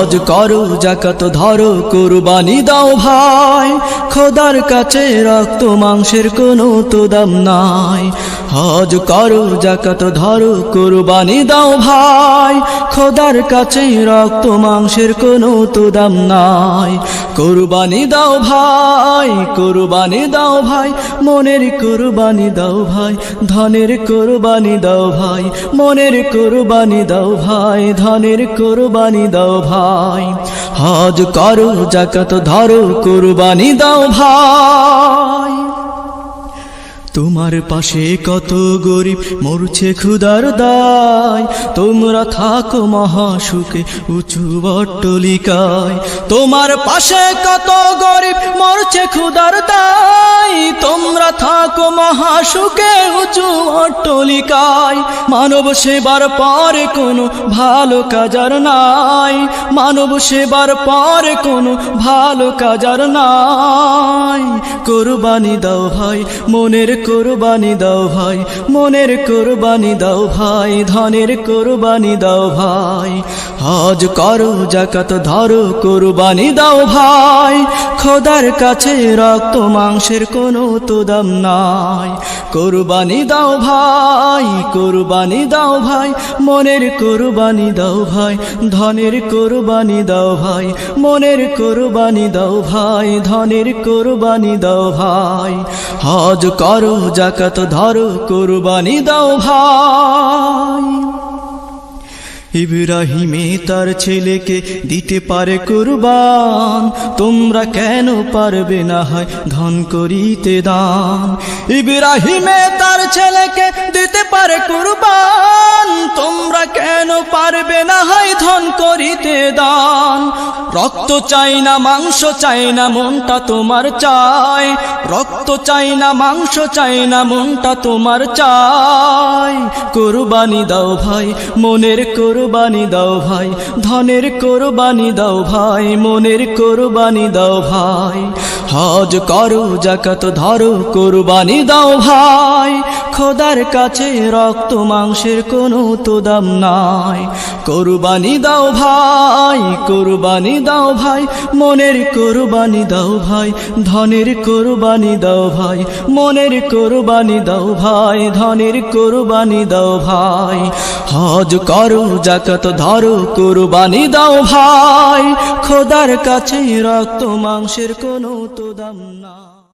হজ করো যাকাত ধরো কুরবানি দাও ভাই, খোদার কাছে রক্ত মাংসের কোনো তো দাম নাই। হজ করো যাকাত ধরো কুরবানি দাও ভাই, খোদার কাছে রক্ত মাংসের কোনো তো দাম নাই। কুরবানি দাও ভাই, কুরবানি দাও ভাই, মনের কুরবানি দাও ভাই, ধনের কুরবানি দাও ভাই, মনের কুরবানি দাও ভাই, ধনের কুরবানি দাও ভাই। হজ করো যাকাত ধরো কুরবানি দাও ভাই। তোমার পাশে কত গরিব মরছে ক্ষুধার দায়, তোমরা থাকো মহাসুখে উঁচু অট্টালিকায়। তোমার পাশে কত গরিব মরছে ক্ষুধার দায়, তোমরা থাকো মহাসুখে উঁচু অট্টালিকায়। মানব সেবার পরে কোনো ভালো কাজ আর নাই, মানব সেবার পরে কোনো ভালো কাজ আর নাই। কুরবানি দাও ভাই, মনের কুরবানি দাও ভাই, মনের কুরবানি দাও ভাই, ধনের কুরবানি দাও ভাই। হজ করো যাকাত ধরো কুরবানি দাও ভাই, খোদার কাছে রক্ত মাংসের কোনো তো দাম নাই। কুরবানি দাও ভাই, কুরবানি দাও ভাই, মনের কুরবানি দাও ভাই, ধনের কুরবানি দাও ভাই, মনের কুরবানি দাও ভাই, ধনের কুরবানি দাও ভাই। হজ করো যাকাত ধরো কুরবানি দাও ভাই। ইব্রাহিমে তার ছেলেকে দিতে পারে কুরবান, তোমরা কেন পারবে না হয় ধন করিতে দান। ইব্রাহিমে তার ছেলেকে দিতে পারে কুরবান, তোমরা কেন পারবে না হয় ধন করিতে দান। রক্ত চাই না মাংস চাই না মনটা তোমার চাই, রক্ত চাই না মাংস চাই না মনটা তোমার চাই। কুরবানি দাও ভাই, মনের কুরবানি দাও ভাই, ধনের কুরবানি দাও ভাই, মনের কুরবানি দাও ভাই। হজ করো যাকাত ধরো কুরবানি দাও ভাই, খোদার কাছে রক্ত মাংসের কোনো তো দাম নাই। কুরবানি দাও ভাই, কুরবানি দাও ভাই, মনের কুরবানি দাও ভাই, ধনের কুরবানি দাও ভাই, মনের কুরবানি দাও ভাই, ধনের কুরবানি দাও ভাই। হজ করো যাকাত ধরো কুরবানি দাও ভাই, খোদার কাছে রক্ত মাংসের কোনো তো দাম নাই।